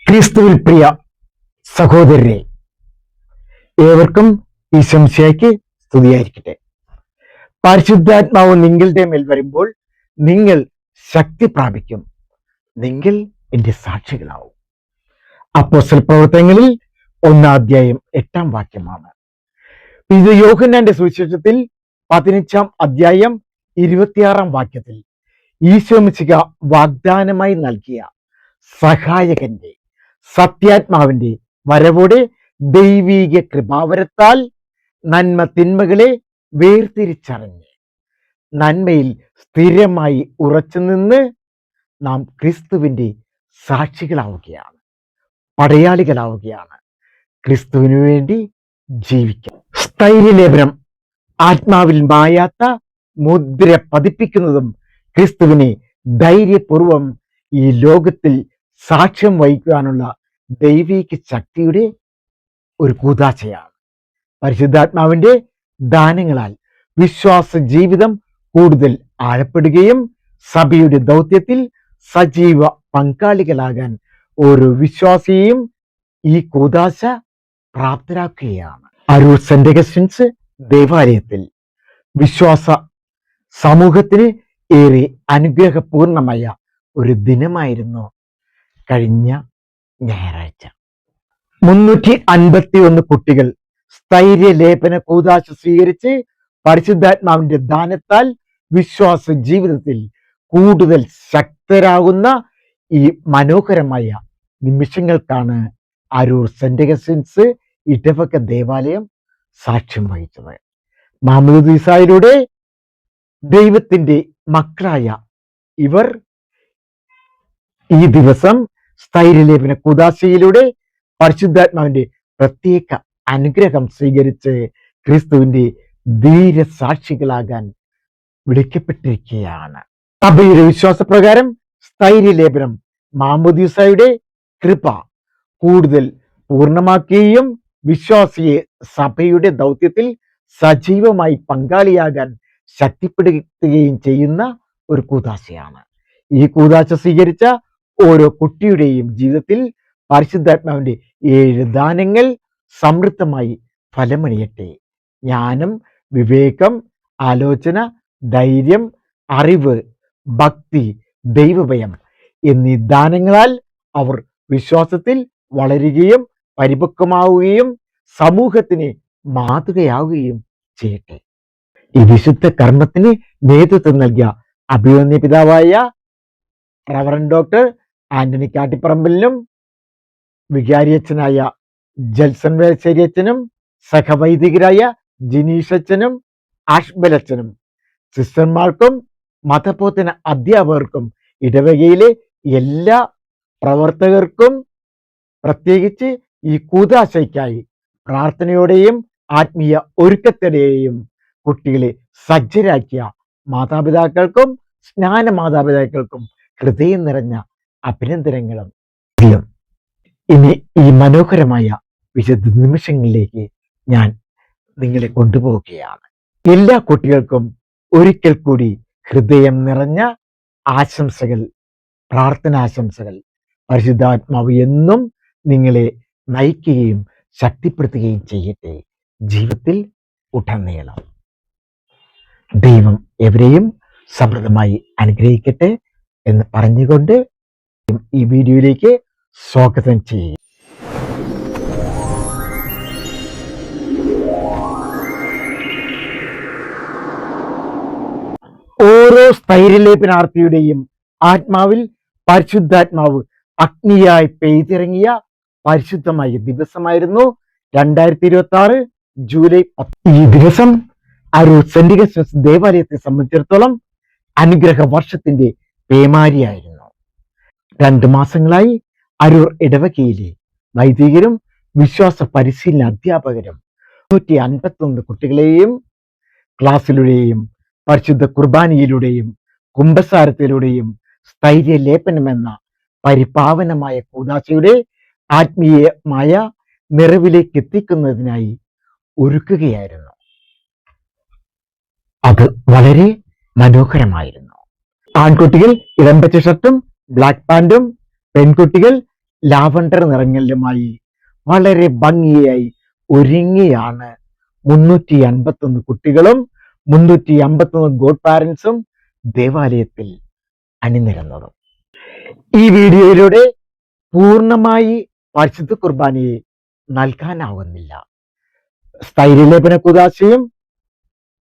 ക്രിസ്തുവിൽ പ്രിയ സഹോദരരെ, ഏവർക്കും ഈ ശംശയ്ക്ക് സ്തുതിയായിരിക്കട്ടെ. പരിശുദ്ധാത്മാവ് നിങ്ങളുടെ മേൽ വരുമ്പോൾ നിങ്ങൾ ശക്തി പ്രാപിക്കും, നിങ്ങൾ എന്റെ സാക്ഷികളാവും. അപ്പോസ്തല പ്രവർത്തനങ്ങളിൽ 1:8 ഇത് യോഹന്നാന്റെ സുവിശേഷത്തിൽ 15:26 ഈശോ മിശിഹ വാഗ്ദാനമായി നൽകിയ സഹായകന്റെ സത്യാത്മാവിന്റെ വരവോടെ ദൈവീക കൃപാവരത്താൽ നന്മ തിന്മകളെ വേർതിരിച്ചറിഞ്ഞ് നന്മയിൽ സ്ഥിരമായി ഉറച്ചു നിന്ന് നാം ക്രിസ്തുവിന്റെ സാക്ഷികളാവുകയാണ്, പടയാളികളാവുകയാണ്. ക്രിസ്തുവിനു വേണ്ടി ജീവിക്കാം. സ്ഥൈര്യലേപനം ആത്മാവിൽ മായാത്ത മുദ്ര പതിപ്പിക്കുന്നതും ക്രിസ്തുവിനെ ധൈര്യപൂർവം ഈ ലോകത്തിൽ സാക്ഷ്യം വഹിക്കുവാനുള്ള ദൈവിക ശക്തിയുടെ ഒരു കൂദാശയാണ്. പരിശുദ്ധാത്മാവിന്റെ ദാനങ്ങളാൽ വിശ്വാസ ജീവിതം കൂടുതൽ ആഴപ്പെടുകയും സഭയുടെ ദൗത്യത്തിൽ സജീവ പങ്കാളികളാകാൻ ഓരോ വിശ്വാസിയെയും ഈ കൂദാശ പ്രാപ്തരാക്കുകയാണ്. അരൂർ സെന്റ് അഗസ്റ്റിൻസ് ദേവാലയത്തിൽ വിശ്വാസ സമൂഹത്തിന് ഏറെ അനുഗ്രഹപൂർണമായ ഒരു ദിനമായിരുന്നു കഴിഞ്ഞ ഞായറാഴ്ച. 351 കുട്ടികൾ സ്ഥൈര്യലേപന കൂദാശ സ്വീകരിച്ച് പരിശുദ്ധാത്മാവിന്റെ ദാനത്താൽ വിശ്വാസ ജീവിതത്തിൽ കൂടുതൽ ശക്തരാകുന്ന ഈ മനോഹരമായ നിമിഷങ്ങൾക്കാണ് അരൂർ സെന്റ് അഗസ്റ്റിൻസ് ഇടവക ദേവാലയം സാക്ഷ്യം വഹിച്ചത്. മാമോദീസായിലൂടെ ദൈവത്തിന്റെ മക്കളായ ഇവർ ഈ ദിവസം സ്ഥൈര്യലേപന കൂദാശയിലൂടെ പരിശുദ്ധാത്മാവിന്റെ പ്രത്യേക അനുഗ്രഹം സ്വീകരിച്ച് ക്രിസ്തുവിന്റെ ധീരസാക്ഷികളാകാൻ വിളിക്കപ്പെട്ടിരിക്കുകയാണ്. സഭയുടെ വിശ്വാസപ്രകാരം സ്ഥൈര്യലേപനം മാമോദീസായുടെ കൃപ കൂടുതൽ പൂർണ്ണമാക്കുകയും വിശ്വാസിയെ സഭയുടെ ദൗത്യത്തിൽ സജീവമായി പങ്കാളിയാകാൻ ശക്തിപ്പെടുത്തുകയും ചെയ്യുന്ന ഒരു കൂദാശയാണ്. ഈ കൂദാശ സ്വീകരിച്ച ഓരോ കുട്ടിയുടെയും ജീവിതത്തിൽ പരിശുദ്ധാത്മാവിന്റെ 7 ദാനങ്ങൾ സമൃദ്ധമായി ഫലമണിയട്ടെ. ജ്ഞാനം, വിവേകം, ആലോചന, ധൈര്യം, അറിവ്, ഭക്തി, ദൈവഭയം എന്നീ ദാനങ്ങളാൽ അവർ വിശ്വാസത്തിൽ വളരുകയും പരിപക്വമാവുകയും സമൂഹത്തിന് മാതൃകയാവുകയും ചെയ്യട്ടെ. ഈ വിശുദ്ധ കർമ്മത്തിന് നേതൃത്വം നൽകിയ അഭിവന്യ പിതാവായ റവറൻഡ് ഡോക്ടർ ആന്റണി കാട്ടിപ്പറമ്പിലിനും വികാരിയച്ഛനായ ജൽസൺ വേലശ്ശേരിയച്ഛനും സഹവൈദികരായ ജിനീഷച്ചനും ആഷ്ബലച്ചനും സിസ്റ്റർമാർക്കും മതബോധന അധ്യാപകർക്കും ഇടവകയിലെ എല്ലാ പ്രവർത്തകർക്കും പ്രത്യേകിച്ച് ഈ കൂദാശയ്ക്കായി പ്രാർത്ഥനയോടെയും ആത്മീയ ഒരുക്കത്തോടെയും കുട്ടികളെ സജ്ജരാക്കിയ മാതാപിതാക്കൾക്കും സ്നാന മാതാപിതാക്കൾക്കും ഹൃദയം നിറഞ്ഞ അഭിനന്ദനങ്ങളും. ഇനി ഈ മനോഹരമായ വിശുദ്ധ നിമിഷങ്ങളിലേക്ക് ഞാൻ നിങ്ങളെ കൊണ്ടുപോവുകയാണ്. എല്ലാ കുട്ടികൾക്കും ഒരിക്കൽ കൂടി ഹൃദയം നിറഞ്ഞ ആശംസകൾ, പ്രാർത്ഥനാശംസകൾ. പരിശുദ്ധാത്മാവ് എന്നും നിങ്ങളെ നയിക്കുകയും ശക്തിപ്പെടുത്തുകയും ചെയ്യട്ടെ ജീവിതത്തിൽ ഉടനീളം. ദൈവം എവരെയും സമൃദ്ധമായി അനുഗ്രഹിക്കട്ടെ എന്ന് പറഞ്ഞുകൊണ്ട് ഈ വീഡിയോയിലേക്ക് സ്വാഗതം ചെയ്യുക. ഓരോ സ്ഥൈര്യലേപനാർത്ഥിയുടെയും ആത്മാവിൽ പരിശുദ്ധാത്മാവ് അഗ്നിയായി പെയ്തിറങ്ങിയ പരിശുദ്ധമായ ദിവസമായിരുന്നു 2026 ജൂലൈ 10. ഈ ദിവസം അരൂർ സെന്റ് അഗസ്റ്റിൻസ് ദേവാലയത്തെ സംബന്ധിച്ചിടത്തോളം അനുഗ്രഹ വർഷത്തിന്റെ പേമാരിയായിരുന്നു. 2 മാസങ്ങളായി അരൂർ ഇടവകയിലെ വൈദികരും വിശ്വാസ പരിശീലന അധ്യാപകരും 151 കുട്ടികളെയും ക്ലാസ്സിലൂടെയും പരിശുദ്ധ കുർബാനയിലൂടെയും കുംഭസാരത്തിലൂടെയും സ്ഥൈര്യലേപനം എന്ന പരിപാവനമായ കൂദാശയുടെ ആത്മീയമായ നിറവിലേക്ക് എത്തിക്കുന്നതിനായി ഒരുക്കുകയായിരുന്നു. അത് വളരെ മനോഹരമായിരുന്നു. ആൺകുട്ടികൾ ഇടംപച്ച ഷർട്ടും ബ്ലാക്ക് പാന്റും, പെൺകുട്ടികൾ ലാവണ്ടർ നിറങ്ങളിലുമായി വളരെ ഭംഗിയായി ഒരുങ്ങിയാണ് 351 കുട്ടികളും 351 ഗോഡ് പാരൻസും ദേവാലയത്തിൽ അണിനിരന്നത്. ഈ വീഡിയോയിലൂടെ പൂർണ്ണമായി പരിശുദ്ധ കുർബാനയെ നൽകാനാവുന്നില്ല. സ്ഥൈര്യലേപന കുദാശയും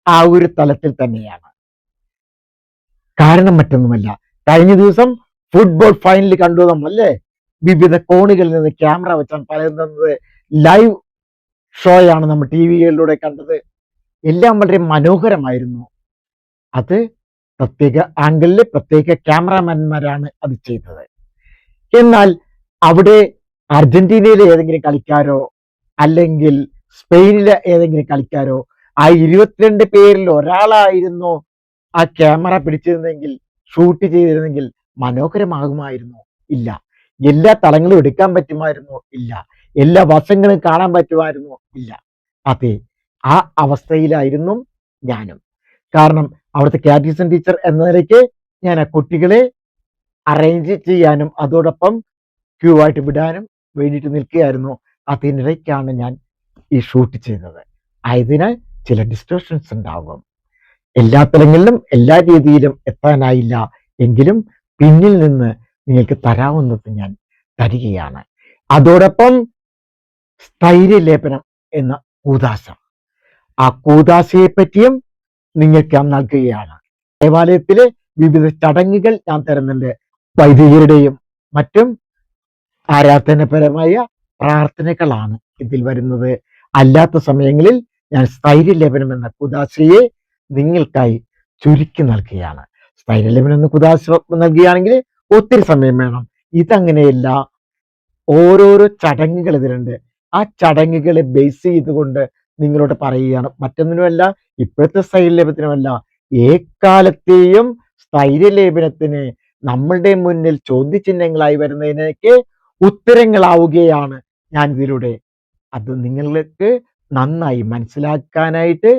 ആ ഒരു തലത്തിൽ തന്നെയാണ്. കാരണം മറ്റൊന്നുമല്ല, കഴിഞ്ഞ ദിവസം ഫുട്ബോൾ ഫൈനൽ കണ്ടു നമ്മളല്ലേ? വിവിധ കോണുകളിൽ നിന്ന് ക്യാമറ വെച്ചാൽ പറയുന്നത് ലൈവ് ഷോയാണ് നമ്മൾ ടി വികളിലൂടെ കണ്ടത്. എല്ലാം വളരെ മനോഹരമായിരുന്നു. അത് പ്രത്യേക ആംഗിളിൽ പ്രത്യേക ക്യാമറാമാൻമാരാണ് അത് ചെയ്തത്. എന്നാൽ അവിടെ അർജന്റീനയിലെ ഏതെങ്കിലും കളിക്കാരോ അല്ലെങ്കിൽ സ്പെയിനിലെ ഏതെങ്കിലും കളിക്കാരോ ആ 22 പേരിൽ ഒരാളായിരുന്നു ആ ക്യാമറ പിടിച്ചിരുന്നെങ്കിൽ, ഷൂട്ട് ചെയ്തിരുന്നെങ്കിൽ മനോഹരമാകുമായിരുന്നു? ഇല്ല. എല്ലാ തലങ്ങളും എടുക്കാൻ പറ്റുമായിരുന്നു? ഇല്ല. എല്ലാ വശങ്ങളും കാണാൻ പറ്റുമായിരുന്നു? ഇല്ല. അതെ, ആ അവസ്ഥയിലായിരുന്നു ഞാനും. കാരണം അവിടുത്തെ കാറ്റീസം ടീച്ചർ എന്ന നിലയ്ക്ക് ഞാൻ ആ കുട്ടികളെ അറേഞ്ച് ചെയ്യാനും അതോടൊപ്പം ക്യൂ ആയിട്ട് വിടാനും വേണ്ടിയിട്ട് നിൽക്കുകയായിരുന്നു. അതിനിടയ്ക്കാണ് ഞാൻ ഈ ഷൂട്ട് ചെയ്തത്. ആയതിനാൽ ചില ഡിസ്റ്റോർഷൻസ് ഉണ്ടാകും. എല്ലാ തലങ്ങളിലും എല്ലാ രീതിയിലും എത്താനായില്ല എങ്കിലും പിന്നിൽ നിന്ന് നിങ്ങൾക്ക് തരാവുന്നത് ഞാൻ തരികയാണ്. അതോടൊപ്പം സ്ഥൈര്യലേപനം എന്ന കൂദാശ, ആ കൂദാശയെ പറ്റിയും നിങ്ങൾക്ക് നൽകുകയാണ്. ദേവാലയത്തിലെ വിവിധ ചടങ്ങുകൾ ഞാൻ തരുന്നുണ്ട്. വൈദികരുടെയും മറ്റും ആരാധനപരമായ പ്രാർത്ഥനകളാണ് ഇതിൽ വരുന്നത്. അല്ലാത്ത സമയങ്ങളിൽ ഞാൻ സ്ഥൈര്യലേപനം എന്ന കുദാശയെ നിങ്ങൾക്കായി ചുരുക്കി നൽകുകയാണ്. സ്ഥൈര്യലേപനം എന്ന കുദാശ നൽകുകയാണെങ്കിൽ ഒത്തിരി സമയം വേണം. ഇതങ്ങനെയല്ല, ഓരോരോ ചടങ്ങുകൾ ഇതിലുണ്ട്. ആ ചടങ്ങുകളെ ബേസ് ചെയ്തുകൊണ്ട് നിങ്ങളോട് പറയുകയാണ്. മറ്റൊന്നിനുമല്ല, ഇപ്പോഴത്തെ സ്ഥൈര്യലേപനത്തിനുമല്ല, ഏക്കാലത്തെയും സ്ഥൈര്യലേപനത്തിന് നമ്മളുടെ മുന്നിൽ ചോദ്യചിഹ്നങ്ങളായി വരുന്നതിനൊക്കെ ഉത്തരങ്ങളാവുകയാണ് ഞാൻ ഇതിലൂടെ. അത് നിങ്ങൾക്ക് നന്നായി മനസ്സിലാക്കാനായിട്ട്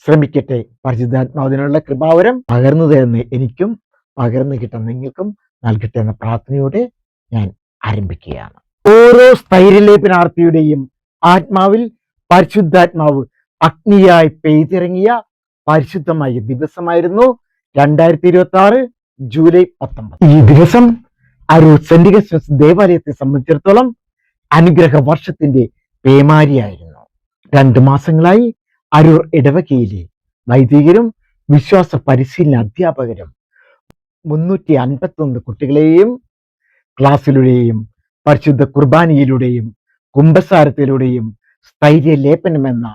ശ്രമിക്കട്ടെ. പരിശുദ്ധാത്മാവിനുള്ള കൃപാവരം പകർന്നു തരുന്ന എനിക്കും പകർന്നു കിട്ടുന്ന നിങ്ങൾക്കും നൽകട്ടെ എന്ന പ്രാർത്ഥനയോടെ ഞാൻ ആരംഭിക്കുകയാണ്. ഓരോ സ്ഥൈര്യലേപനാർത്ഥിയുടെയും ആത്മാവിൽ പരിശുദ്ധാത്മാവ് അഗ്നിയായി പെയ്തിറങ്ങിയ പരിശുദ്ധമായ ദിവസമായിരുന്നു 2026 ജൂലൈ 19. ഈ ദിവസം അരൂർ സെന്റ് അഗസ്റ്റിൻസ് ദേവാലയത്തെ സംബന്ധിച്ചിടത്തോളം അനുഗ്രഹ വർഷത്തിന്റെ പേമാരിയായിരുന്നു. 2 മാസങ്ങളായി അരൂർ ഇടവകയിലെ വൈദികരും വിശ്വാസ പരിശീലന അധ്യാപകരും 351 കുട്ടികളെയും ക്ലാസ്സിലൂടെയും പരിശുദ്ധ കുർബാനയിലൂടെയും കുംഭസാരത്തിലൂടെയും സ്ഥൈര്യലേപനം എന്ന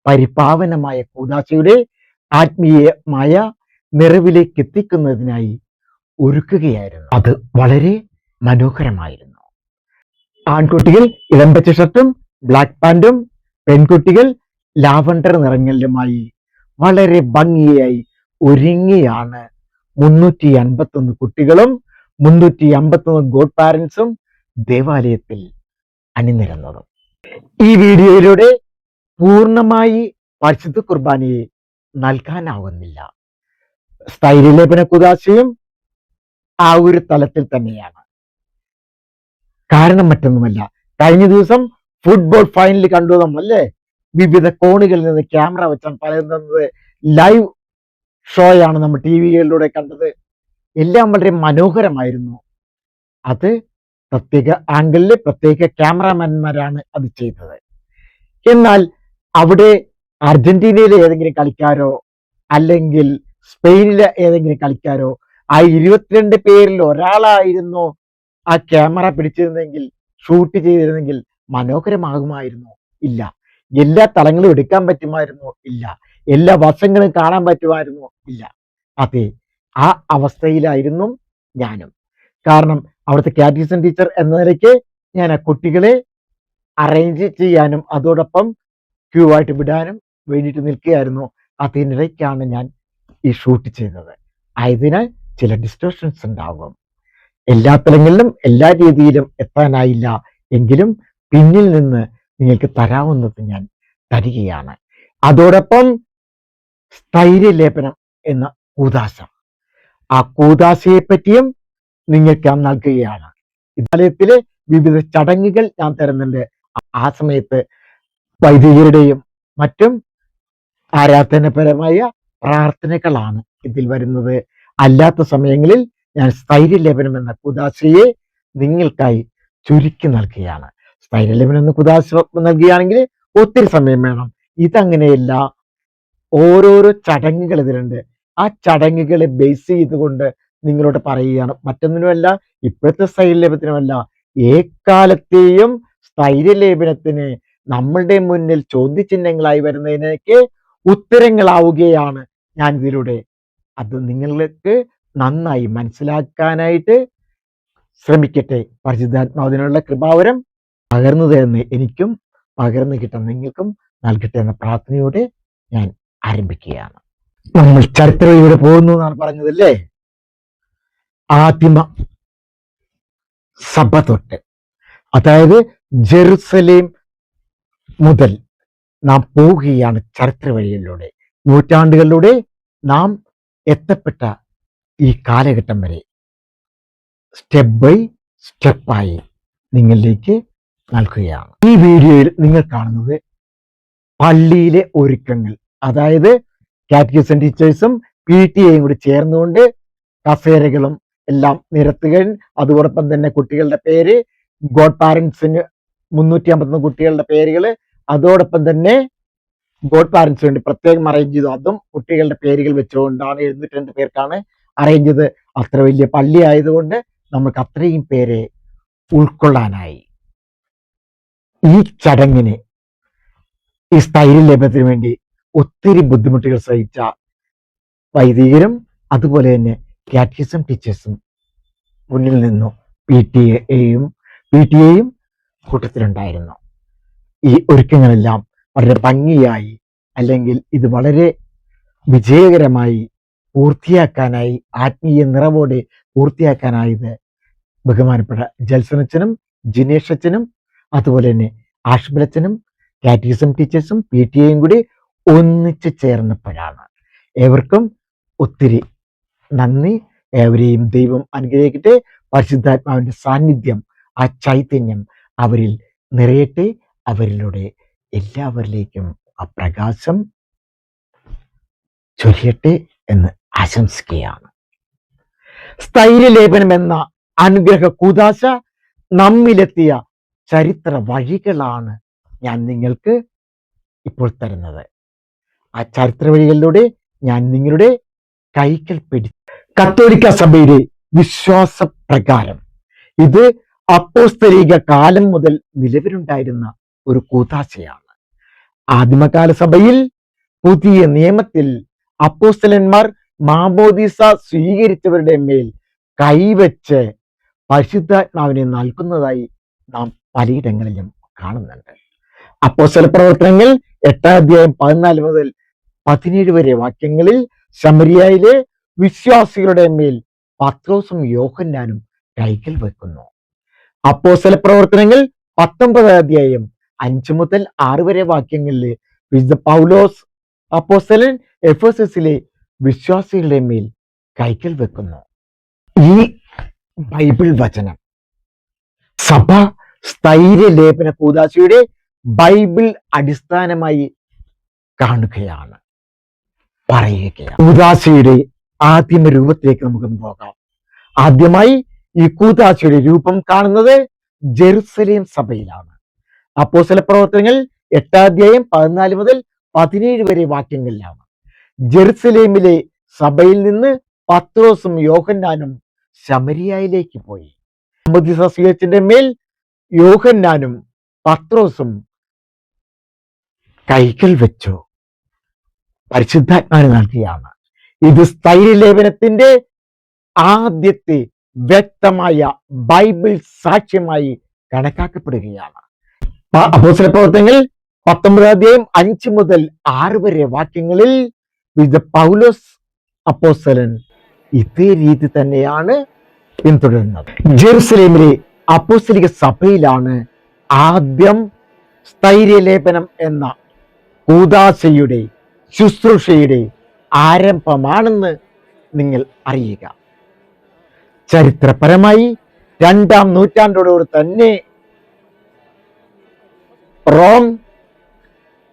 പരിപാവനമായ കൂദാശയുടെ ആത്മീയമായ നിറവിലേക്ക് എത്തിക്കുന്നതിനായി ഒരുക്കുകയായിരുന്നു. അത് വളരെ മനോഹരമായിരുന്നു. ആൺകുട്ടികൾ ഇളമ്പച്ച ഷർട്ടും ബ്ലാക്ക് പാൻറ്റും, പെൺകുട്ടികൾ ലാവണ്ടർ നിറങ്ങളിലുമായി വളരെ ഭംഗിയായി ഒരുങ്ങിയാണ് 351 കുട്ടികളും 351 ഗോഡ് പാരൻസും ദേവാലയത്തിൽ അണിനിരന്നത്. ഈ വീഡിയോയിലൂടെ പൂർണ്ണമായി പരിശുദ്ധ കുർബാനയെ നൽകാനാവുന്നില്ല. സ്ഥൈര്യലേപന കുദാശയും ആ ഒരു തലത്തിൽ തന്നെയാണ്. കാരണം മറ്റൊന്നുമല്ല, കഴിഞ്ഞ ദിവസം ഫുട്ബോൾ ഫൈനൽ കണ്ടു നമ്മളല്ലേ? വിവിധ കോണുകളിൽ നിന്ന് ക്യാമറ വെച്ചാൽ പറയുന്നത് ലൈവ് ഷോയാണ് നമ്മൾ ടി വികളിലൂടെ കണ്ടത്. എല്ലാം വളരെ മനോഹരമായിരുന്നു. അത് പ്രത്യേക ആംഗിളിൽ പ്രത്യേക ക്യാമറാമാൻമാരാണ് അത് ചെയ്തത്. എന്നാൽ അവിടെ അർജന്റീനയിലെ ഏതെങ്കിലും കളിക്കാരോ അല്ലെങ്കിൽ സ്പെയിനിലെ ഏതെങ്കിലും കളിക്കാരോ ആ 22 പേരിൽ ഒരാളായിരുന്നു ആ ക്യാമറ പിടിച്ചിരുന്നെങ്കിൽ, ഷൂട്ട് ചെയ്തിരുന്നെങ്കിൽ മനോഹരമാകുമായിരുന്നു? ഇല്ല. എല്ലാ തലങ്ങളും എടുക്കാൻ പറ്റുമായിരുന്നു? ഇല്ല. എല്ലാ വശങ്ങളും കാണാൻ പറ്റുമായിരുന്നു? ഇല്ല. അതെ, ആ അവസ്ഥയിലായിരുന്നു ഞാനും. കാരണം അവിടുത്തെ കാറ്റീസം ടീച്ചർ എന്ന നിലയ്ക്ക് ഞാൻ ആ കുട്ടികളെ അറേഞ്ച് ചെയ്യാനും അതോടൊപ്പം ക്യൂ ആയിട്ട് വിടാനും വേണ്ടിയിട്ട് നിൽക്കുകയായിരുന്നു. അതിനിടയ്ക്കാണ് ഞാൻ ഈ ഷൂട്ട് ചെയ്തത്. ആയതിനാൽ ചില ഡിസ്റ്റോർഷൻസ് ഉണ്ടാകും. എല്ലാ തലങ്ങളിലും എല്ലാ രീതിയിലും എത്താനായില്ല എങ്കിലും പിന്നിൽ നിന്ന് നിങ്ങൾക്ക് തരാവുന്നത് ഞാൻ തരികയാണ്. അതോടൊപ്പം സ്ഥൈര്യലേപനം എന്ന കൂദാശ, ആ കൂദാശയെ പറ്റിയും നിങ്ങൾക്ക് നൽകുകയാണ്. വിദ്യാലയത്തിലെ വിവിധ ചടങ്ങുകൾ ഞാൻ തരുന്നുണ്ട്. ആ സമയത്ത് വൈദികരുടെയും മറ്റും ആരാധനപരമായ പ്രാർത്ഥനകളാണ് ഇതിൽ വരുന്നത്. അല്ലാത്ത സമയങ്ങളിൽ ഞാൻ സ്ഥൈര്യലേപനം എന്ന കുദാശയെ നിങ്ങൾക്കായി ചുരുക്കി നൽകുകയാണ്. സ്ഥൈര്യലേപനം എന്ന കുദാശ നൽകുകയാണെങ്കിൽ ഒത്തിരി സമയം വേണം. ഇതങ്ങനെയല്ല, ഓരോരോ ചടങ്ങുകൾ ഇതിലുണ്ട്. ആ ചടങ്ങുകളെ ബേസ് ചെയ്തുകൊണ്ട് നിങ്ങളോട് പറയുകയാണ്. മറ്റൊന്നിനുമല്ല, ഇപ്പോഴത്തെ സ്ഥൈര്യലേപനത്തിനുമല്ല, ഏക്കാലത്തെയും സ്ഥൈര്യലേപനത്തിന് നമ്മളുടെ മുന്നിൽ ചോദ്യചിഹ്നങ്ങളായി വരുന്നതിനൊക്കെ ഉത്തരങ്ങളാവുകയാണ് ഞാൻ ഇതിലൂടെ. അത് നിങ്ങൾക്ക് നന്നായി മനസ്സിലാക്കാനായിട്ട് ശ്രമിക്കട്ടെ. പരിശുദ്ധാത്മാവിനുള്ള കൃപാവരം പകർന്നു തരുന്ന എനിക്കും പകർന്നു കിട്ടാൻ നിങ്ങൾക്കും നൽകട്ടെ എന്ന പ്രാർത്ഥനയോടെ ഞാൻ ആരംഭിക്കുകയാണ്. നമ്മൾ ചരിത്രത്തിലൂടെ പോകുന്നു എന്നാണ് പറഞ്ഞതല്ലേ. ആദിമ സഭ തൊട്ട്, അതായത് ജെറുസലേം മുതൽ നാം പോവുകയാണ് ചരിത്ര വഴിയിലൂടെ. നൂറ്റാണ്ടുകളിലൂടെ നാം എത്തപ്പെട്ട ഈ കാലഘട്ടം വരെ സ്റ്റെപ്പ് ബൈ സ്റ്റെപ്പായി നിങ്ങളിലേക്ക് നൽകുകയാണ്. ഈ വീഡിയോയിൽ നിങ്ങൾ കാണുന്നത് പള്ളിയിലെ ഒരുക്കങ്ങൾ, അതായത് കാറ്റഗിസം ടീച്ചേഴ്സും PTA കൂടി ചേർന്നുകൊണ്ട് കസേരകളും എല്ലാം നിരത്തുകയും അതോടൊപ്പം തന്നെ കുട്ടികളുടെ പേര്, ഗോഡ് പാരൻസിന് 351 കുട്ടികളുടെ പേരുകൾ, അതോടൊപ്പം തന്നെ ഗോഡ് പാരൻസ് വേണ്ടി പ്രത്യേകം അറേഞ്ച് ചെയ്തു. അതും കുട്ടികളുടെ പേരുകൾ വെച്ചുകൊണ്ടാണ് 702 പേർക്കാണ് അറേഞ്ച് ചെയ്ത്. അത്ര വലിയ പള്ളി ആയതുകൊണ്ട് നമുക്ക് അത്രയും പേരെ ഉൾക്കൊള്ളാനായി. ഈ ചടങ്ങിന്, ഈ സ്ഥൈര്യലേപനത്തിന് വേണ്ടി ഒത്തിരി ബുദ്ധിമുട്ടുകൾ സഹിച്ച വൈദികരും അതുപോലെ തന്നെ കാറ്റഗിസം ടീച്ചേഴ്സും മുന്നിൽ നിന്നു PTA കൂട്ടത്തിലുണ്ടായിരുന്നു. ഈ ഒരുക്കങ്ങളെല്ലാം വളരെ ഭംഗിയായി, അല്ലെങ്കിൽ ഇത് വളരെ വിജയകരമായി പൂർത്തിയാക്കാനായി, ആത്മീയ നിറവോടെ പൂർത്തിയാക്കാനായത് ബഹുമാനപ്പെട്ട ജൽസനച്ചനും ജിനേഷ് അച്ഛനും അതുപോലെ തന്നെ ആഷ്ബലച്ചനും കാറ്റഗിസം ടീച്ചേഴ്സും PTA കൂടി ഒന്നിച്ചു ചേർന്നപ്പോഴാണ്. ഏവർക്കും ഒത്തിരി നന്ദി. ഏവരെയും ദൈവം അനുഗ്രഹിക്കട്ടെ. പരിശുദ്ധാത്മാവിന്റെ സാന്നിധ്യം, ആ ചൈതന്യം അവരിൽ നിറയട്ടെ. അവരിലൂടെ എല്ലാവരിലേക്കും ആ പ്രകാശം ചൊരിയട്ടെ എന്ന് ആശംസിക്കുകയാണ്. സ്ഥൈര്യലേപനം എന്ന അനുഗ്രഹ കൂദാശ നമ്മിലെത്തിയ ചരിത്ര വഴികളാണ് ഞാൻ നിങ്ങൾക്ക് ഇപ്പോൾ തരുന്നത്. ആ ചരിത്ര വഴികളിലൂടെ ഞാൻ നിങ്ങളുടെ കൈകൾ പിടിച്ചു. കത്തോലിക്ക സഭയുടെ വിശ്വാസ പ്രകാരം ഇത് അപ്പോസ്തലിക കാലം മുതൽ നിലവിലുണ്ടായിരുന്ന ഒരു കൂദാശയാണ്. ആദിമകാല സഭയിൽ പുതിയ നിയമത്തിൽ അപ്പോസ്തലന്മാർ മാമോദീസ സ്വീകരിച്ചവരുടെ മേൽ കൈവച്ച് പരിശുദ്ധാത്മാവിനെ നൽകുന്നതായി നാം പലയിടങ്ങളിലും കാണുന്നുണ്ട്. അപ്പോസ്തല പ്രവർത്തനങ്ങൾ 8-ാം അധ്യായം 14 മുതൽ 17 വരെ വാക്യങ്ങളിൽ ശമരിയയിലെ വിശ്വാസികളുടെ മേൽ പത്രോസും യോഹന്നാനും കൈകൾ വെക്കുന്നു. അപ്പോസ്തല പ്രവർത്തനങ്ങൾ 19-ാം അധ്യായം 5 മുതൽ 6 വരെ വാക്യങ്ങളിൽ വിശുദ്ധ പൗലോസ് അപ്പോസ്തലൻ എഫെസസിലെ വിശ്വാസികളുടെ മേൽ കൈകൾ വെക്കുന്നു. ഈ ബൈബിൾ വചനം സഭ സ്ഥൈര്യലേപന കൂദാശയുടെ ബൈബിൾ അടിസ്ഥാനമായി കാണുകയാണ്, പറയുകയാണ്. കൂദാശയുടെ ആദ്യമ രൂപത്തിലേക്ക് നമുക്ക് പോകാം. ആദ്യമായി ഈ കൂദാശയുടെ രൂപം കാണുന്നത് ജെറുസലേം സഭയിലാണ്. അപ്പോസ്തല പ്രവർത്തനങ്ങൾ 8-ാം അധ്യായം 14 മുതൽ 17 വരെ വാക്യങ്ങളിലാണ്. ജെറുസലേമിലെ സഭയിൽ നിന്ന് പത്രോസും യോഹന്നാനും ശമരിയയിലേക്ക് പോയി. മാമോദീസ സ്വീകരിച്ചതിന്റെ മേൽ യോഹന്നാനും പത്രോസും കൈകൾ വെച്ചു പരിശുദ്ധാത്മാവിനെ നൽകിയാണ്. ഇത് സ്ഥൈര്യലേപനത്തിന്റെ ആദ്യത്തെ വ്യക്തമായ ബൈബിൾ സാക്ഷ്യമായി കണക്കാക്കപ്പെടുകയാണ്. അപ്പോസ്തല പ്രവർത്തനങ്ങൾ 19-ാം അധ്യായം 5 മുതൽ 6 വരെ വാക്യങ്ങളിൽ വിശുദ്ധ പൗലോസ് അപ്പോസ്തലൻ ഇതേ രീതി തന്നെയാണ് പിന്തുടരുന്നത്. ജെറുസലേമിലെ അപ്പോസ്തലിക സഭയിലാണ് ആദ്യം സ്ഥൈര്യലേപനം എന്ന കൂദാശയുടെ ശുശ്രൂഷയുടെ ആരംഭമാണെന്ന് നിങ്ങൾ അറിയുക. ചരിത്രപരമായി 2-ാം നൂറ്റാണ്ടോടുകൂടി തന്നെ റോം,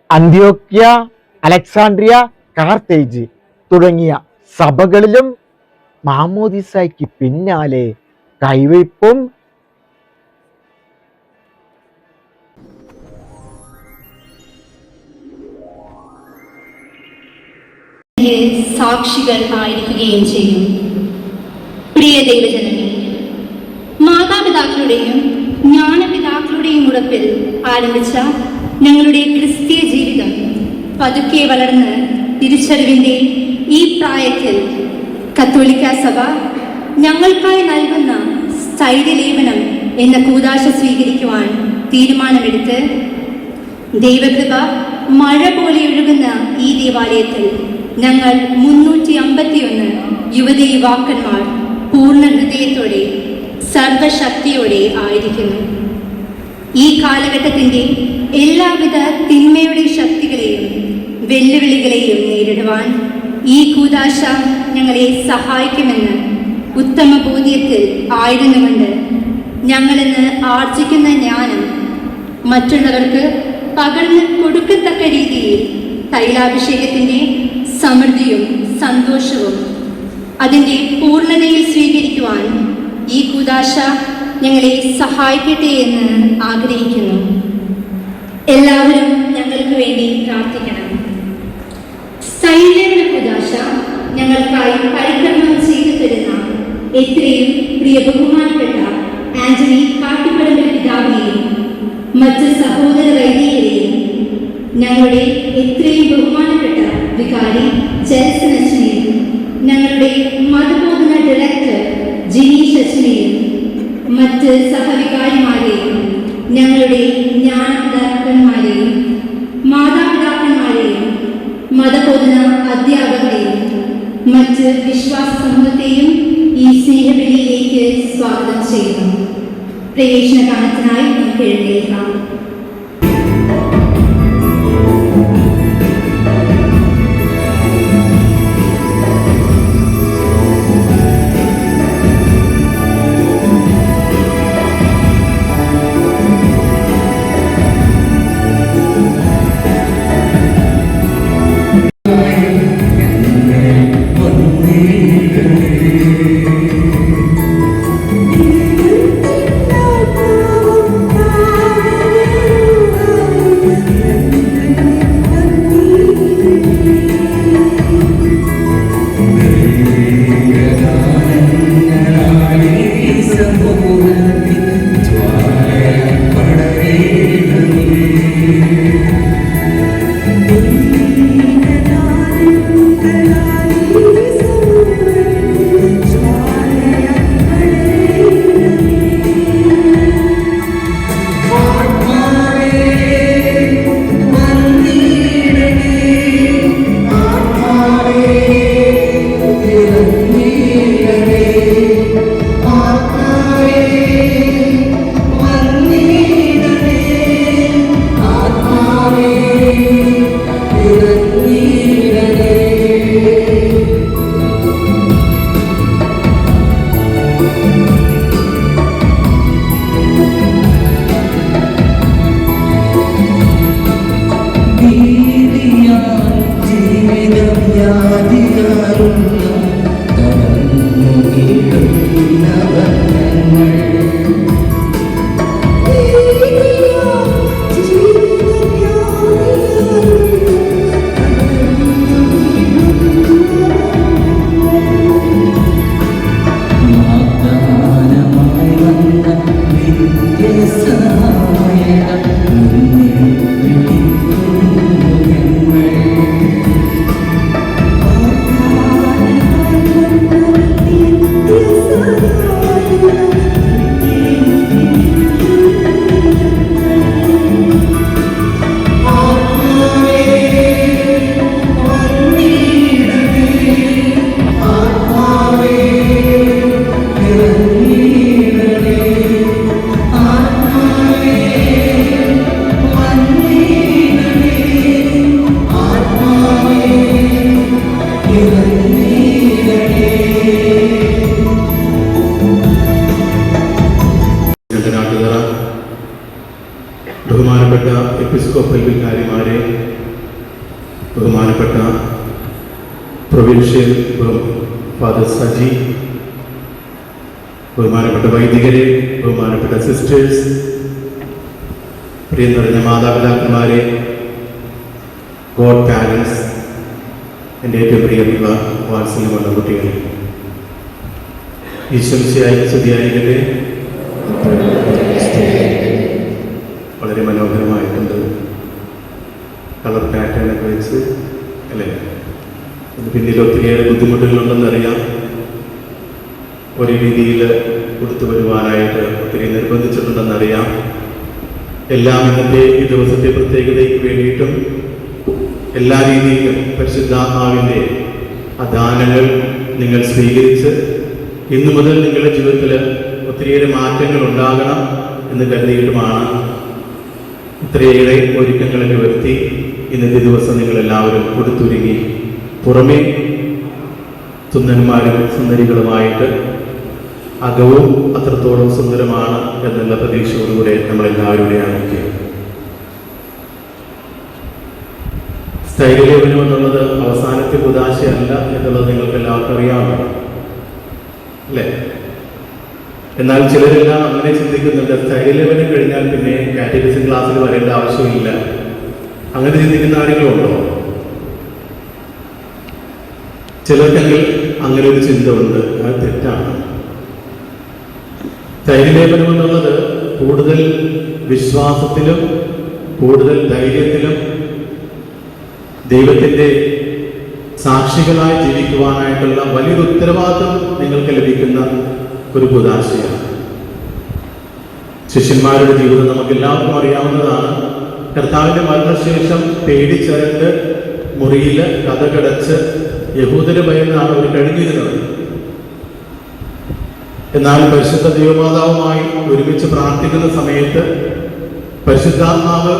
അന്ത്യോക്യ, അലക്സാണ്ട്രിയ, കാർത്തേജ് തുടങ്ങിയ സഭകളിലും മാമോദിസായ്ക്ക് പിന്നാലെ കൈവയ്പും സാക്ഷികൾ ആയിരിക്കുകയും ചെയ്യും. പ്രിയ ദൈവജനങ്ങൾ, മാതാപിതാക്കളുടെയും ജ്ഞാനപിതാക്കളുടെയും ഉറപ്പിൽ ആരംഭിച്ച ഞങ്ങളുടെ ക്രിസ്തീയ ജീവിതം പതുക്കെ വളർന്ന് തിരിച്ചറിവിൻ്റെ ഈ പ്രായത്തിൽ കത്തോലിക്ക സഭ ഞങ്ങൾക്കായി നൽകുന്ന സ്ഥൈര്യലേപനം എന്ന കൂദാശ സ്വീകരിക്കുവാൻ തീരുമാനമെടുത്ത് ദൈവകൃപ മഴ പോലെ ഒഴുകുന്ന ഈ ദേവാലയത്തിൽ ഞങ്ങൾ 351 യുവതി യുവാക്കന്മാർ പൂർണ്ണ ഹൃദയത്തോടെ സർവശക്തിയോടെ ആയിരിക്കുന്നു. ഈ കാലഘട്ടത്തിൻ്റെ എല്ലാവിധ തിന്മയുടെ ശക്തികളെയും വെല്ലുവിളികളെയും നേരിടുവാൻ ഈ കൂദാശ ഞങ്ങളെ സഹായിക്കുമെന്ന് ഉത്തമ ബോധ്യത്തിൽ ആയിരുന്നുകൊണ്ട് ഞങ്ങളിന്ന് ആർജിക്കുന്ന ജ്ഞാനം മറ്റുള്ളവർക്ക് പകർന്ന് കൊടുക്കത്തക്ക രീതിയിൽ തൈലാഭിഷേകത്തിൻ്റെ സമൃദ്ധിയും സന്തോഷവും അതിൻ്റെ പൂർണ്ണതയിൽ സ്വീകരിക്കുവാൻ ഈ കൂദാശ ഞങ്ങളെ സഹായിക്കട്ടെ എന്ന് ആഗ്രഹിക്കുന്നു. എല്ലാവരും ഞങ്ങൾക്ക് വേണ്ടി പ്രാർത്ഥിക്കണം. സ്ഥൈര്യങ്ങളുടെ കൂദാശ ഞങ്ങൾക്കായി പരിക്രമണം ചെയ്തു തരുന്ന എത്രയും പ്രിയ ബഹുമാനപ്പെട്ട ആന്റണി കാട്ടുപറമ്പിൽ പിതാവിനെയും മറ്റ് സഹോദര വൈദികരെയും ഞങ്ങളുടെ എത്രയും ബഹുമാനപ്പെട്ട വികാരി ജെൽസൺ അച്ഛനെയും ഞങ്ങളുടെ മതബോധന ഡയറക്ടർ ജിനീഷ് അച്ഛനെയും മറ്റ് സഹവികാരിമാരെയും ഞങ്ങളുടെ ജ്ഞാനപിതാക്കന്മാരെയും മാതാപിതാക്കന്മാരെയും മതബോധന അധ്യാപകരെയും മറ്റ് വിശ്വാസ സമൂഹത്തെയും ഈ സ്നേഹബലിയിലേക്ക് സ്വാഗതം ചെയ്യുന്നു. പ്രവേശന ഗാനത്തിനായി നമുക്ക് എഴുന്നേൽക്കാം. എപ്പിസ്കോപ്പൽ വികാരിമാരെ, ബഹുമാനപ്പെട്ട പ്രൊവിൻഷ്യൽ ഫാദർ സജി, ബഹുമാനപ്പെട്ട വൈദികരെ, ബഹുമാനപ്പെട്ട സിസ്റ്റേഴ്സ്, പ്രിയ നിറഞ്ഞ മാതാപിതാക്കന്മാരെ, ഗോഡ് പാരൻസ്, എൻ്റെ ഏറ്റവും പ്രിയപ്പെട്ട വാത്സല്യമുള്ള കുട്ടികളെ, ഈശ്വരശിയായി സ്തുതിയായിരിക്കട്ടെ. വളരെ മനോഹരമായിട്ടുണ്ട്. കളർ പാറ്റേണൊക്കെ വെച്ച് അല്ലേ. അത് പിന്നിൽ ഒത്തിരിയേറെ ബുദ്ധിമുട്ടുകളുണ്ടെന്നറിയാം. ഒരേ രീതിയിൽ കൊടുത്തു വരുവാനായിട്ട് ഒത്തിരി നിർബന്ധിച്ചിട്ടുണ്ടെന്നറിയാം. എല്ലാം ഇന്നത്തെ ഈ ദിവസത്തെ പ്രത്യേകതയ്ക്ക് വേണ്ടിയിട്ടും എല്ലാ രീതിയിലും പരിശുദ്ധാത്മാവിൻ്റെ ആ ദാനങ്ങൾ നിങ്ങൾ സ്വീകരിച്ച് ഇന്നു മുതൽ നിങ്ങളുടെ ജീവിതത്തിൽ ഒത്തിരിയേറെ മാറ്റങ്ങൾ ഉണ്ടാകണം എന്ന് കരുതിയിട്ടുമാണ് ഇത്രയേറെ ഒരുക്കങ്ങളൊക്കെ വരുത്തി ഇന്നത്തെ ദിവസം നിങ്ങളെല്ലാവരും കൊടുത്തുരുങ്ങി പുറമേ സുന്ദരന്മാരും സുന്ദരികളുമായിട്ട് അകവും അത്രത്തോളം സുന്ദരമാണ് എന്നുള്ള പ്രതീക്ഷയോടുകൂടെ നമ്മളെല്ലാവരുടെ ആയിരിക്കും. സ്റ്റൈലിലേവനം എന്നുള്ളത് അവസാനത്തെ ഉദാശയല്ല എന്നുള്ളത് നിങ്ങൾക്ക് എല്ലാവർക്കും അറിയാമല്ലോ അല്ലേ. എന്നാൽ ചിലരെല്ലാം അങ്ങനെ ചിന്തിക്കുന്നുണ്ട്, സ്റ്റൈലിലേവനം കഴിഞ്ഞാൽ പിന്നെ കാറ്റഗറിസം ക്ലാസ്സിൽ വരേണ്ട ആവശ്യമില്ല. അങ്ങനെ ചിന്തിക്കുന്ന ആരെങ്കിലും ഉണ്ടോ? ചിലർക്കെങ്കിൽ അങ്ങനെ ഒരു ചിന്ത ഉണ്ട്. അത് തെറ്റാണ്. സ്റ്റൈലിലേവനം എന്നുള്ളത് കൂടുതൽ വിശ്വാസത്തിലും കൂടുതൽ ധൈര്യത്തിലും ദൈവത്തിൻ്റെ സാക്ഷികളായി ജീവിക്കുവാനായിട്ടുള്ള വലിയൊരു ഉത്തരവാദിത്വം നിങ്ങൾക്ക് ലഭിക്കുന്ന ഒരു പുതാശയാണ്. ശിഷ്യന്മാരുടെ ജീവിതം നമുക്ക് എല്ലാവർക്കും അറിയാവുന്നതാണ്. കർത്താവിൻ്റെ മരണശേഷം പേടിച്ചരണ്ട് മുറിയിൽ കഥകടച്ച് യഹൂദര് ഭയന്നാണ് അവർ കഴിഞ്ഞിരുന്നത്. എന്നാൽ പരിശുദ്ധ ദൈവമാതാവുമായി ഒരുമിച്ച് പ്രാർത്ഥിക്കുന്ന സമയത്ത് പരിശുദ്ധാത്മാവ്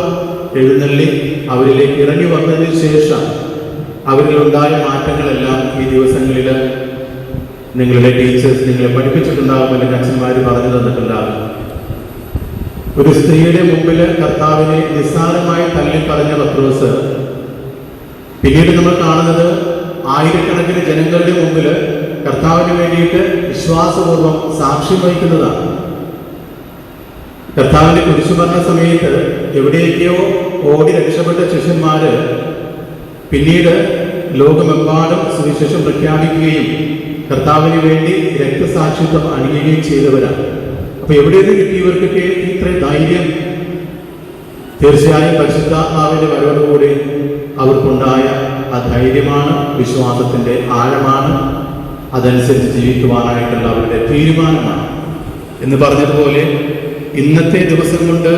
എഴുന്നള്ളി അവരിലേക്ക് ഇറങ്ങി വന്നതിന് ശേഷം അവരിലുണ്ടായ മാറ്റങ്ങളെല്ലാം ഈ ദിവസങ്ങളിൽ നിങ്ങളുടെ ടീച്ചേഴ്സ് നിങ്ങളെ പഠിപ്പിച്ചിട്ടുണ്ടാകും, അല്ലെങ്കിൽ അച്ഛന്മാർ പറഞ്ഞു തന്നിട്ടുണ്ടാകും. ഒരു സ്ത്രീയുടെ മുമ്പിൽ കർത്താവിനെ നിസ്സാരമായി തള്ളി പറഞ്ഞ പത്രോസ് പിന്നീട് നമ്മൾ കാണുന്നത് ആയിരക്കണക്കിന് ജനങ്ങളുടെ മുമ്പിൽ കർത്താവിന് വേണ്ടിയിട്ട് വിശ്വാസപൂർവ്വം സാക്ഷ്യം വഹിക്കുന്നതാണ്. കർത്താവിന്റെ കുരിശുമരണ സമയത്ത് എവിടേക്കോ ഓടി രക്ഷപ്പെട്ട ശിഷ്യന്മാര് പിന്നീട് ലോകമെമ്പാടും സുവിശേഷം പ്രഖ്യാപിക്കുകയും കർത്താവിന് വേണ്ടി രക്തസാക്ഷിത്വം അണിയുകയും ചെയ്തവരാണ്. അപ്പൊ എവിടെ നിന്ന് കിട്ടിയവർക്കൊക്കെ ഇത്രയും ധൈര്യം? തീർച്ചയായും പരിശുദ്ധാത്മാവിന്റെ വരവോടുകൂടി അവർക്കുണ്ടായ ആ ധൈര്യമാണ്, വിശ്വാസത്തിന്റെ ആഴമാണ്, അതനുസരിച്ച് ജീവിക്കുവാനായിട്ടുള്ള അവരുടെ തീരുമാനമാണ്. എന്ന് പറഞ്ഞതുപോലെ ഇന്നത്തെ ദിവസം കൊണ്ട്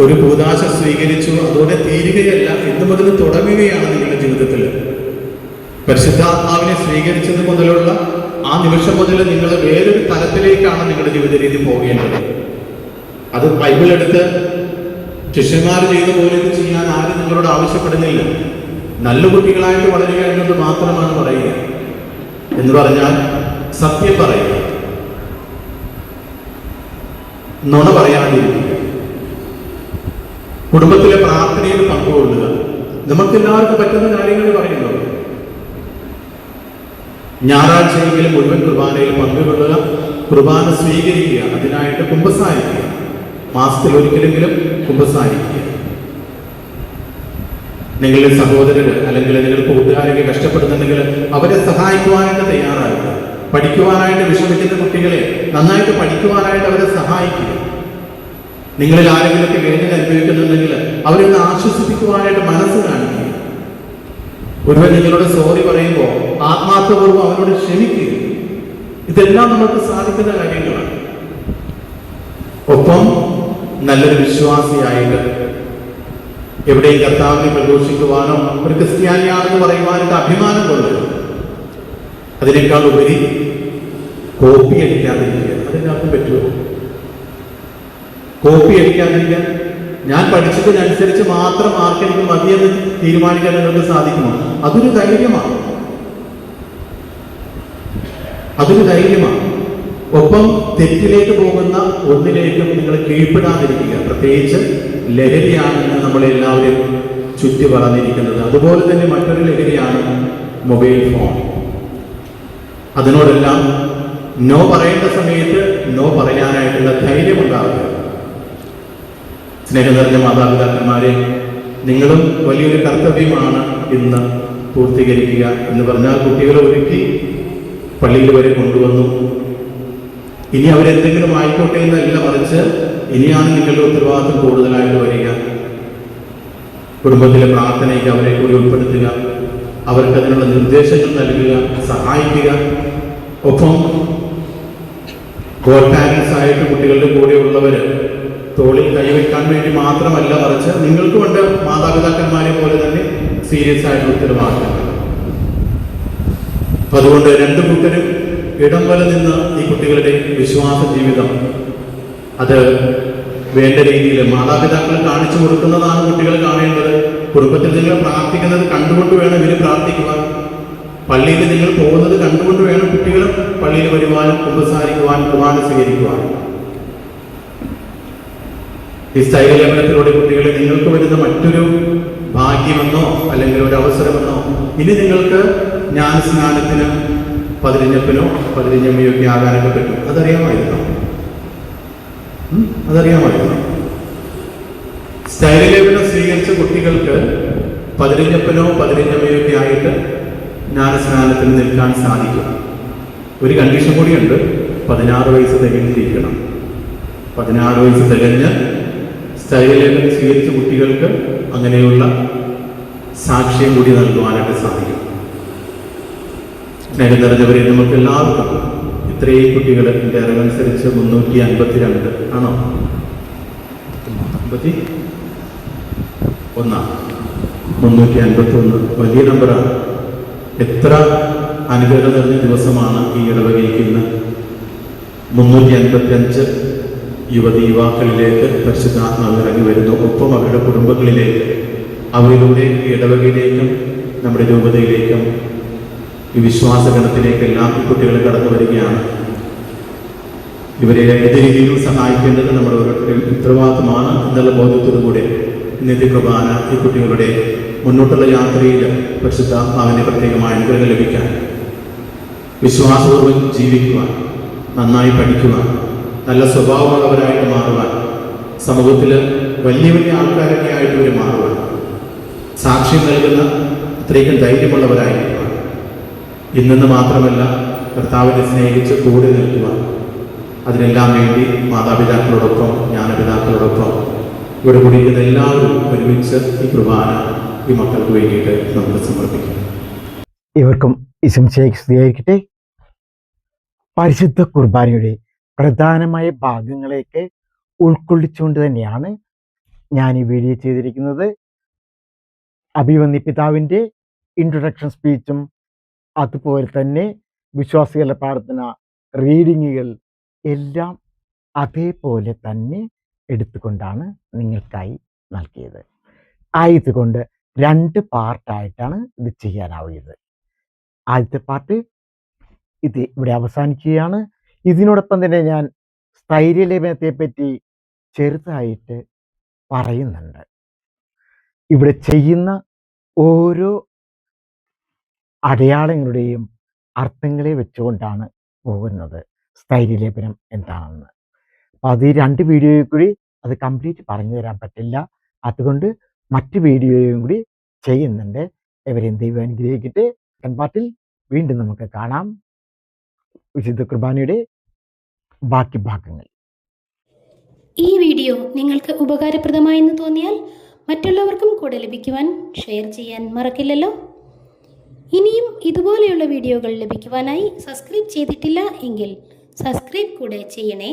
ഒരു കൂദാശ സ്വീകരിച്ചു, അതോടെ തീരുകയല്ല, ഇന്നു മുതൽ തുടങ്ങുകയാണ് നിങ്ങളുടെ ജീവിതത്തിൽ. പരിശുദ്ധാത്മാവിനെ സ്വീകരിച്ചത് മുതലുള്ള ആ നിമിഷം മുതൽ നിങ്ങൾ വേറൊരു തലത്തിലേക്കാണ് നിങ്ങളുടെ ജീവിത രീതി പോകേണ്ടത്. അത് ബൈബിൾ എടുത്ത് ശിഷ്യന്മാർ ചെയ്ത പോലെ ഇത് ചെയ്യാൻ ആരും നിങ്ങളോട് ആവശ്യപ്പെടുന്നില്ല. നല്ല കുട്ടികളായിട്ട് വളരുക എന്നത് മാത്രമാണ് പറയുക. എന്ന് പറഞ്ഞാൽ സത്യം പറയുക, നുണ പറയാതിരിക്കുക, കുടുംബത്തിലെ പ്രാർത്ഥനയിൽ പങ്കുകൊള്ളുക. നമുക്കെല്ലാവർക്കും പറ്റുന്ന കാര്യങ്ങൾ പറയുന്നത്. ഞായറാഴ്ചയെങ്കിലും മുഴുവൻ കുർബാനയിൽ പങ്കുകൊള്ളുക, കുർബാന സ്വീകരിക്കുക, അതിനായിട്ട് കുമ്പസാരിക്കുക, മാസത്തിൽ ഒരിക്കലെങ്കിലും കുമ്പസാരിക്കുക. നിങ്ങളുടെ സഹോദരർ അല്ലെങ്കിൽ നിങ്ങളുടെ കൂട്ടുകാരൊക്കെ കഷ്ടപ്പെടുന്നുണ്ടെങ്കിൽ അവരെ സഹായിക്കുവാനായിട്ട് തയ്യാറാക്കുക. പഠിക്കുവാനായിട്ട് വിഷമിക്കുന്ന കുട്ടികളെ നന്നായിട്ട് പഠിക്കുവാനായിട്ട് അവരെ സഹായിക്കുക. നിങ്ങളിൽ ആരെങ്കിലുമൊക്കെ വേദന അനുഭവിക്കുന്നുണ്ടെങ്കിൽ അവരെ ഒന്ന് ആശ്വസിപ്പിക്കുവാനായിട്ട് മനസ്സ് കാണിക്കുക. ഒരുവൻ നിങ്ങളോട് സോറി പറയുമ്പോൾ ആത്മാർത്ഥപൂർവ്വം അവനോട് ക്ഷമിക്കുക. ഇതെല്ലാം നമുക്ക് സാധിക്കുന്ന കാര്യങ്ങളാണ്. ഒപ്പം നല്ലൊരു വിശ്വാസിയായിട്ട് എവിടെയും കർത്താവിനെ പ്രഘോഷിക്കുവാനോ ഒരു ക്രിസ്ത്യാനിയാണെന്ന് പറയുവാനായിട്ട് അഭിമാനം കൊള്ളുക. അതിനേക്കാൾ ഉപരി കോപ്പി അടിക്കാതിരിക്കുക. അതിനകത്ത് പറ്റുമോ? കോപ്പി അടിക്കാതിരിക്കാൻ, ഞാൻ പഠിച്ചതിനനുസരിച്ച് മാത്രം മാർക്ക് എനിക്ക് മതിയെന്ന് തീരുമാനിക്കാൻ നിങ്ങൾക്ക് സാധിക്കുമോ? അതൊരു ധൈര്യമാണ്. ഒപ്പം തെറ്റിലേക്ക് പോകുന്ന ഒന്നിലേക്കും നിങ്ങൾ കീഴ്പ്പെടാതിരിക്കുക. പ്രത്യേകിച്ച് ലഹരിയാണെന്ന് നമ്മളെല്ലാവരും ചുറ്റി പറഞ്ഞിരിക്കുന്നത്. അതുപോലെ തന്നെ മറ്റൊരു ലഹരിയാണ് മൊബൈൽ ഫോൺ. അതിനോടെല്ലാം നോ പറയേണ്ട സമയത്ത് നോ പറയാനായിട്ടുള്ള ധൈര്യം ഉണ്ടാവുക. സ്നേഹം നിറഞ്ഞ മാതാപിതാക്കന്മാരെ, നിങ്ങളും വലിയൊരു കർത്തവ്യമാണ് ഇന്ന് പൂർത്തീകരിക്കുക എന്ന് പറഞ്ഞാൽ കുട്ടികളെ ഒരുക്കി പള്ളിയിൽ വരെ കൊണ്ടുവന്നു. ഇനി അവരെന്തെങ്കിലും ആയിക്കോട്ടെ എന്നല്ല, മറിച്ച് ഇനിയാണ് നിങ്ങളുടെ ഉത്തരവാദിത്വം കൂടുതലായിട്ട് വരിക. കുടുംബത്തിലെ പ്രാർത്ഥനയ്ക്ക് അവരെ കൂടി ഉൾപ്പെടുത്തുക, അവർക്ക് അതിനുള്ള നിർദ്ദേശങ്ങൾ നൽകുക, സഹായിക്കുക. ഒപ്പം ഗോഡ് പാരൻസ് ആയിട്ട് കുട്ടികളുടെ കൂടെ ഉള്ളവർ തോളിൽ കൈവയ്ക്കാൻ വേണ്ടി മാത്രമല്ല, മറിച്ച് നിങ്ങൾക്കുമുണ്ട് മാതാപിതാക്കന്മാരെ പോലെ തന്നെ സീരിയസ് ആയിട്ട് ഉത്തരവാദിത്തങ്ങൾ. അപ്പൊ അതുകൊണ്ട് രണ്ടു കൂട്ടരും ഇടം വരെ നിന്ന് ഈ കുട്ടികളുടെ വിശ്വാസ ജീവിതം അത് വേണ്ട രീതിയിൽ മാതാപിതാക്കൾ കാണിച്ചു കൊടുക്കുന്നതാണ് കുട്ടികൾ കാണേണ്ടത്. കുടുംബത്തിൽ നിങ്ങൾ പ്രാർത്ഥിക്കുന്നത് കണ്ടുകൊണ്ട് വേണം ഇവര് പ്രാർത്ഥിക്കുവാൻ. പള്ളിയിൽ നിങ്ങൾ പോകുന്നത് കണ്ടുകൊണ്ട് വേണം കുട്ടികൾ പള്ളിയിൽ വരുവാനും കുമ്പസാരിക്കുവാൻ കുർബാന സ്വീകരിക്കുവാനും. ഈ സ്ഥൈര്യലംഘനത്തിലൂടെ കുട്ടികളെ നിങ്ങൾക്ക് വരുന്ന മറ്റൊരു ഭാഗ്യമെന്നോ അല്ലെങ്കിൽ ഒരു അവസരമെന്നോ, ഇനി നിങ്ങൾക്ക് ജ്ഞാനസ്നാനത്തിന് പതിരിഞ്ഞപ്പനോ പതിരിഞ്ഞമ്മയോ ഒക്കെ ആകാനൊക്കെ പറ്റും. അതറിയാമായിരുന്നു. സ്ഥൈര്യലേപനം സ്വീകരിച്ച കുട്ടികൾക്ക് പതിരിഞ്ഞപ്പനോ പതിരിഞ്ഞമ്മയോ ഒക്കെ ആയിട്ട് ജ്ഞാനസ്നാനത്തിന് നിൽക്കാൻ സാധിക്കും. ഒരു കണ്ടീഷൻ കൂടിയുണ്ട്, 16 വയസ്സ് തികഞ്ഞിരിക്കണം. 16 വയസ്സ് തികഞ്ഞ് സ്ഥൈര്യലേപനം സ്വീകരിച്ച കുട്ടികൾക്ക് അങ്ങനെയുള്ള സാക്ഷ്യം കൂടി നൽകുവാനായിട്ട് സാധിക്കും. സ്നേഹം നിറഞ്ഞവരെ, നമുക്ക് എല്ലാവർക്കും ഇത്രയും കുട്ടികൾ എൻ്റെ അറിവനുസരിച്ച് 352 ആണോ? 351 വലിയ നമ്പറാണ്. എത്ര അനുഗ്രഹം നിറഞ്ഞ ദിവസമാണ് ഈ ഇടവകയ്ക്കുന്ന 355 യുവതിയുവാക്കളിലേക്ക് പരിശുദ്ധാത്മാവ് ഇറങ്ങി വരുന്നു. ഒപ്പം അവരുടെ കുടുംബങ്ങളിലേക്ക്, അവരിലൂടെ ഈ ഇടവകയിലേക്കും നമ്മുടെ രൂപതയിലേക്കും ഈ വിശ്വാസഗണത്തിലേക്കെല്ലാം ഈ കുട്ടികൾ കടന്നു വരികയാണ്. ഇവരെ ഏത് രീതിയിലും സഹായിക്കേണ്ടത് നമ്മുടെ ഓരോരുത്തരുടെയും ഉത്തരവാദിത്തമാണ് എന്നുള്ള ബോധ്യത്തോടുകൂടെ ഇന്നത്തെ കുർബാന ഈ കുട്ടികളുടെ മുന്നോട്ടുള്ള യാത്രയിൽ പരിശുദ്ധാത്മാവിന്റെ പ്രത്യേകമായ അനുഗ്രഹം ലഭിക്കാൻ, വിശ്വാസപൂർവ്വം ജീവിക്കുവാൻ, നന്നായി പഠിക്കുവാൻ, നല്ല സ്വഭാവമുള്ളവരായിട്ട് മാറുവാൻ, സമൂഹത്തിൽ വലിയ വലിയ ആൾക്കാരൊക്കെ ആയിട്ട് ഇവർ മാറുവാൻ, സാക്ഷ്യം നൽകുന്ന അത്രയ്ക്കും ധൈര്യമുള്ളവരായിരിക്കുവാൻ, ഇന്നെന്ന് മാത്രമല്ല കർത്താവിനെ സ്നേഹിച്ച് കൂടെ നിൽക്കുവാൻ, അതിനെല്ലാം വേണ്ടി മാതാപിതാക്കളോടൊപ്പം ജ്ഞാനപിതാക്കളോടൊപ്പം ഇവിടെ കൂടിയിരിക്കുന്ന എല്ലാവരും ഒരുമിച്ച് ഈ കുർബാന ഈ മക്കൾക്ക് വേണ്ടിയിട്ട് നമ്മൾ സമർപ്പിക്കും. ഇവർക്കും സ്തുതിയായിരിക്കട്ടെ. പരിശുദ്ധ കുർബാനയുടെ പ്രധാനമായ ഭാഗങ്ങളെയൊക്കെ ഉൾക്കൊള്ളിച്ചുകൊണ്ട് തന്നെയാണ് ഞാൻ ഈ വീഡിയോ ചെയ്തിരിക്കുന്നത്. അഭിവന്യ പിതാവിൻ്റെ ഇൻട്രൊഡക്ഷൻ സ്പീച്ചും അതുപോലെ തന്നെ വിശ്വാസികളുടെ പ്രാർത്ഥന, റീഡിങ്ങുകൾ എല്ലാം അതേപോലെ തന്നെ എടുത്തുകൊണ്ടാണ് നിങ്ങൾക്കായി നൽകിയത്. ആയതുകൊണ്ട് 2 പാർട്ടായിട്ടാണ് ഇത് ചെയ്യാനാവുന്നത്. ആദ്യത്തെ പാർട്ട് ഇത് ഇവിടെ അവസാനിക്കുകയാണ്. ഇതിനോടൊപ്പം തന്നെ ഞാൻ സ്ഥൈര്യലേപനത്തെ പറ്റി ചെറുതായിട്ട് പറയുന്നുണ്ട്. ഇവിടെ ചെയ്യുന്ന ഓരോ അടയാളങ്ങളുടെയും അർത്ഥങ്ങളെ വെച്ചുകൊണ്ടാണ് പോകുന്നത് സ്ഥൈര്യലേപനം എന്താണെന്ന്. അപ്പം അത് ഈ 2 വീഡിയോയിൽ കൂടി അത് കംപ്ലീറ്റ് പറഞ്ഞു തരാൻ പറ്റില്ല. അതുകൊണ്ട് മറ്റ് വീഡിയോയും കൂടി ചെയ്യുന്നുണ്ട്. ഇവരെയും ദൈവം അനുഗ്രഹിക്കട്ടെ. സെക്കൻഡ് പാർട്ടിൽ വീണ്ടും നമുക്ക് കാണാം. വിശുദ്ധ കുർബാനയുടെ ബാക്കി ഭാഗങ്ങൾ. ഈ വീഡിയോ നിങ്ങൾക്ക് ഉപകാരപ്രദമായെന്ന് തോന്നിയാൽ മറ്റുള്ളവർക്കും കൂടെ ലഭിക്കുവാൻ ഷെയർ ചെയ്യാൻ മറക്കില്ലല്ലോ. ഇനിയും ഇതുപോലെയുള്ള വീഡിയോകൾ ലഭിക്കുവാനായി സബ്സ്ക്രൈബ് ചെയ്തിട്ടില്ല എങ്കിൽ സബ്സ്ക്രൈബ് കൂടെ ചെയ്യണേ.